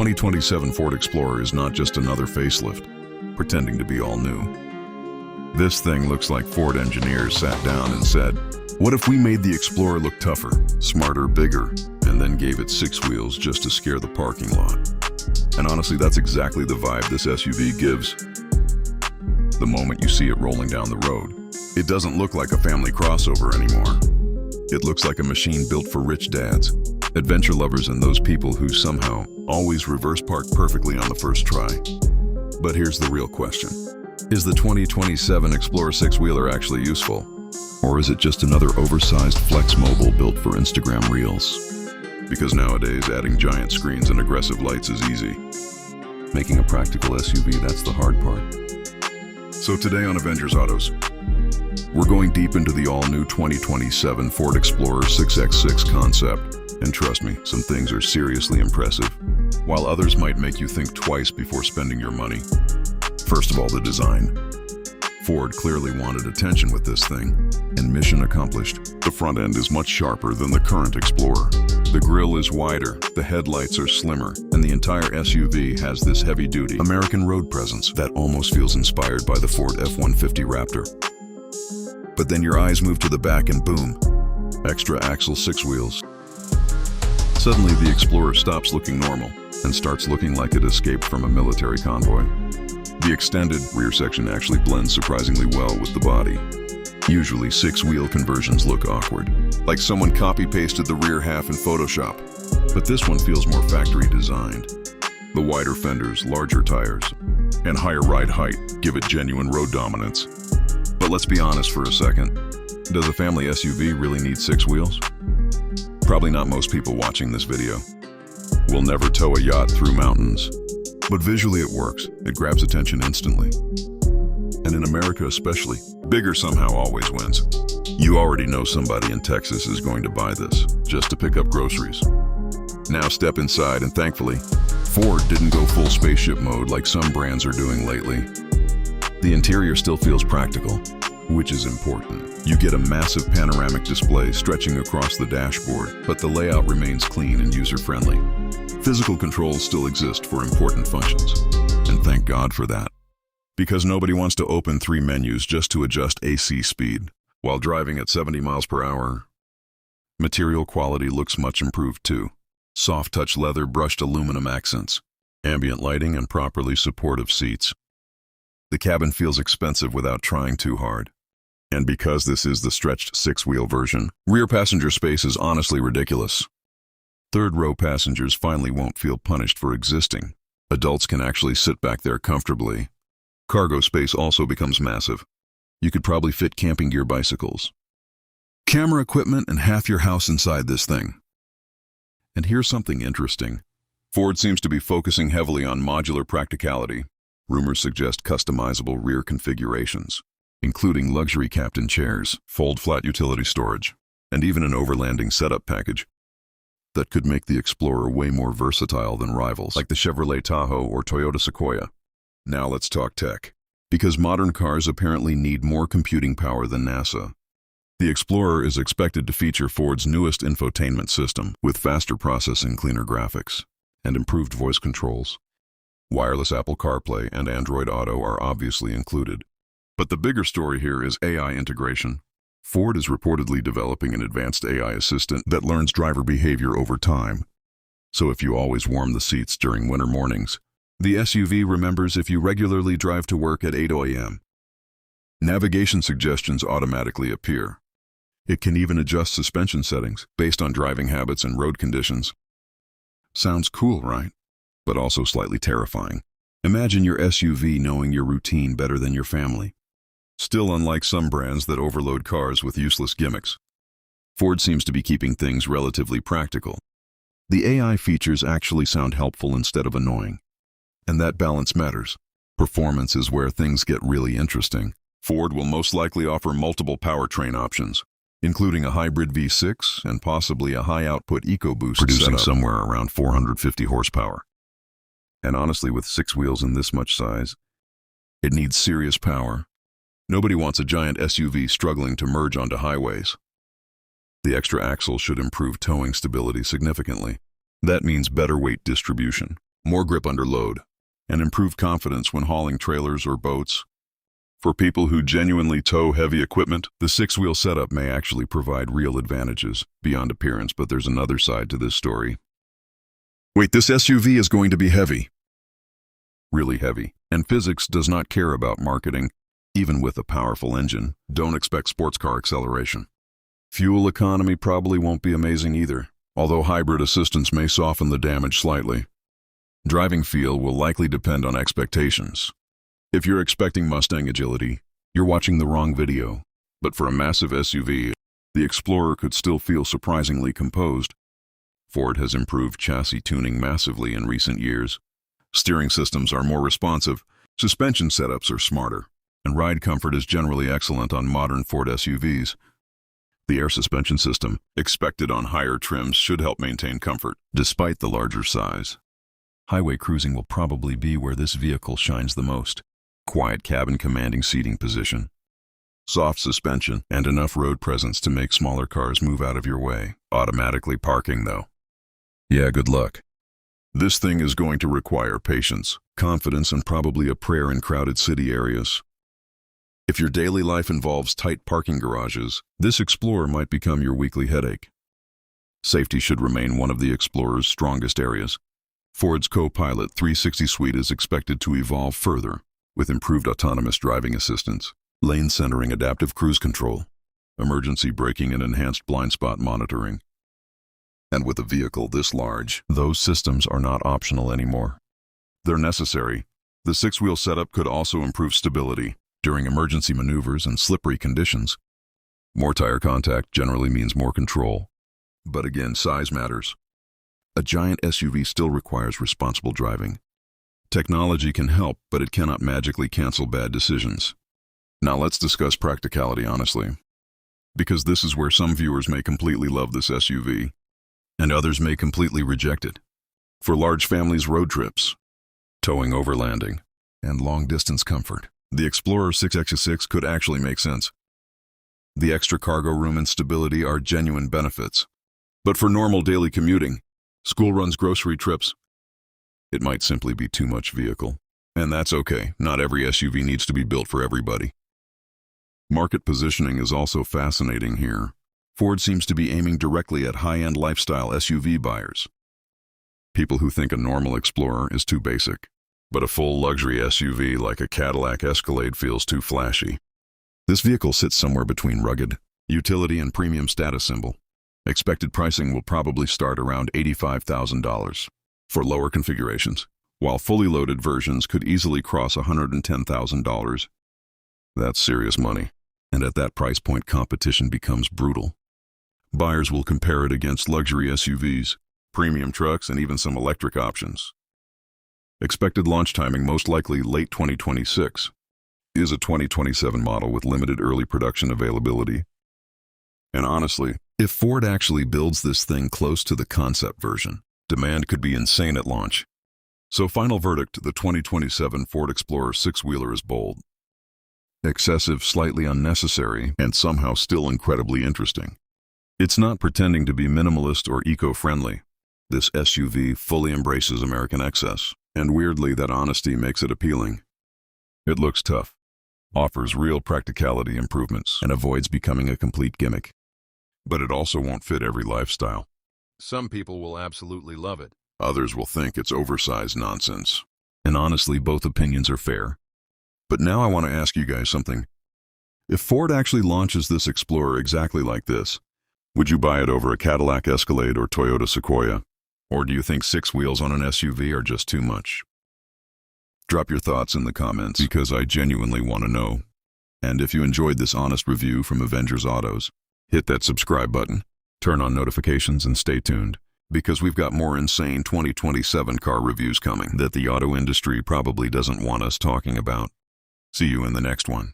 2027 Ford Explorer is not just another facelift, pretending to be all new. This thing looks like Ford engineers sat down and said, what if we made the Explorer look tougher, smarter, bigger, and then gave it 6 wheels just to scare the parking lot? And honestly, that's exactly the vibe this SUV gives. The moment you see it rolling down the road, it doesn't look like a family crossover anymore. It looks like a machine built for rich dads, adventure lovers, and those people who somehow always reverse park perfectly on the first try. But here's the real question. Is the 2027 Explorer 6-wheeler actually useful? Or is it just another oversized flex mobile built for Instagram Reels? Because nowadays, adding giant screens and aggressive lights is easy. Making a practical SUV, that's the hard part. So today on Avengers Autos, we're going deep into the all-new 2027 Ford Explorer 6x6 concept. And trust me, some things are seriously impressive, while others might make you think twice before spending your money. First of all, the design. Ford clearly wanted attention with this thing, and mission accomplished. The front end is much sharper than the current Explorer. The grille is wider, the headlights are slimmer, and the entire SUV has this heavy-duty American road presence that almost feels inspired by the Ford F-150 Raptor. But then your eyes move to the back and boom, extra axle 6 wheels. Suddenly the Explorer stops looking normal and starts looking like it escaped from a military convoy. The extended rear section actually blends surprisingly well with the body. Usually 6-wheel conversions look awkward, like someone copy-pasted the rear half in Photoshop. But this one feels more factory designed. The wider fenders, larger tires, and higher ride height give it genuine road dominance. But let's be honest for a second. Does a family SUV really need 6 wheels? Probably not most people watching this video. We'll never tow a yacht through mountains. But visually it works. It grabs attention instantly. And in America especially, bigger somehow always wins. You already know somebody in Texas is going to buy this, just to pick up groceries. Now step inside, and thankfully, Ford didn't go full spaceship mode like some brands are doing lately. The interior still feels practical, which is important. You get a massive panoramic display stretching across the dashboard, but the layout remains clean and user-friendly. Physical controls still exist for important functions, and thank God for that. Because nobody wants to open 3 menus just to adjust AC speed while driving at 70 miles per hour. Material quality looks much improved too. Soft touch leather, brushed aluminum accents, ambient lighting, and properly supportive seats. The cabin feels expensive without trying too hard. And because this is the stretched 6-wheel version, rear passenger space is honestly ridiculous. Third-row passengers finally won't feel punished for existing. Adults can actually sit back there comfortably. Cargo space also becomes massive. You could probably fit camping gear bicycles. Camera equipment and half your house inside this thing. And here's something interesting. Ford seems to be focusing heavily on modular practicality. Rumors suggest customizable rear configurations, including luxury captain chairs, fold-flat utility storage, and even an overlanding setup package that could make the Explorer way more versatile than rivals like the Chevrolet Tahoe or Toyota Sequoia. Now let's talk tech, because modern cars apparently need more computing power than NASA. The Explorer is expected to feature Ford's newest infotainment system with faster processing, cleaner graphics, and improved voice controls. Wireless Apple CarPlay and Android Auto are obviously included. But the bigger story here is AI integration. Ford is reportedly developing an advanced AI assistant that learns driver behavior over time. So if you always warm the seats during winter mornings, the SUV remembers if you regularly drive to work at 8 a.m. Navigation suggestions automatically appear. It can even adjust suspension settings based on driving habits and road conditions. Sounds cool, right? But also slightly terrifying. Imagine your SUV knowing your routine better than your family. Still, unlike some brands that overload cars with useless gimmicks, Ford seems to be keeping things relatively practical. The AI features actually sound helpful instead of annoying. And that balance matters. Performance is where things get really interesting. Ford will most likely offer multiple powertrain options, including a hybrid V6 and possibly a high-output EcoBoost producing setup, somewhere around 450 horsepower. And honestly, with 6 wheels in this much size, it needs serious power. Nobody wants a giant SUV struggling to merge onto highways. The extra axle should improve towing stability significantly. That means better weight distribution, more grip under load, and improved confidence when hauling trailers or boats. For people who genuinely tow heavy equipment, the six-wheel setup may actually provide real advantages beyond appearance, but there's another side to this story. Wait, this SUV is going to be heavy. Really heavy. And physics does not care about marketing. Even with a powerful engine, don't expect sports car acceleration. Fuel economy probably won't be amazing either, although hybrid assistance may soften the damage slightly. Driving feel will likely depend on expectations. If you're expecting Mustang agility, you're watching the wrong video. But for a massive SUV, the Explorer could still feel surprisingly composed. Ford has improved chassis tuning massively in recent years. Steering systems are more responsive, suspension setups are smarter, and ride comfort is generally excellent on modern Ford SUVs. The air suspension system, expected on higher trims, should help maintain comfort, despite the larger size. Highway cruising will probably be where this vehicle shines the most. Quiet cabin commanding seating position, soft suspension, and enough road presence to make smaller cars move out of your way. Automatically parking, though. Yeah, good luck. This thing is going to require patience, confidence, and probably a prayer in crowded city areas. If your daily life involves tight parking garages, this Explorer might become your weekly headache. Safety should remain one of the Explorer's strongest areas. Ford's Co-Pilot 360 suite is expected to evolve further, with improved autonomous driving assistance, lane centering, adaptive cruise control, emergency braking, and enhanced blind spot monitoring. And with a vehicle this large, those systems are not optional anymore. They're necessary. The six-wheel setup could also improve stability during emergency maneuvers and slippery conditions. More tire contact generally means more control. But again, size matters. A giant SUV still requires responsible driving. Technology can help, but it cannot magically cancel bad decisions. Now let's discuss practicality honestly, because this is where some viewers may completely love this SUV, and others may completely reject it. For large families, road trips, towing, overlanding, and long-distance comfort, the Explorer 6x6 could actually make sense. The extra cargo room and stability are genuine benefits. But for normal daily commuting, school runs, grocery trips, it might simply be too much vehicle. And that's okay, not every SUV needs to be built for everybody. Market positioning is also fascinating here. Ford seems to be aiming directly at high-end lifestyle SUV buyers. People who think a normal Explorer is too basic, but a full luxury SUV like a Cadillac Escalade feels too flashy. This vehicle sits somewhere between rugged, utility, and premium status symbol. Expected pricing will probably start around $85,000 for lower configurations, while fully loaded versions could easily cross $110,000. That's serious money, and at that price point, competition becomes brutal. Buyers will compare it against luxury SUVs, premium trucks, and even some electric options. Expected launch timing most likely late 2026. Is a 2027 model with limited early production availability. And honestly, if Ford actually builds this thing close to the concept version, demand could be insane at launch. So final verdict, the 2027 Ford Explorer six-wheeler is bold, excessive, slightly unnecessary, and somehow still incredibly interesting. It's not pretending to be minimalist or eco-friendly. This SUV fully embraces American excess, and weirdly that honesty makes it appealing. It looks tough, offers real practicality improvements, and avoids becoming a complete gimmick. But it also won't fit every lifestyle. Some people will absolutely love it. Others will think it's oversized nonsense. And honestly, both opinions are fair. But now I want to ask you guys something. If Ford actually launches this Explorer exactly like this, would you buy it over a Cadillac Escalade or Toyota Sequoia? Or do you think six wheels on an SUV are just too much? Drop your thoughts in the comments, because I genuinely want to know. And if you enjoyed this honest review from Avengers Autos, hit that subscribe button, turn on notifications, and stay tuned, because we've got more insane 2027 car reviews coming that the auto industry probably doesn't want us talking about. See you in the next one.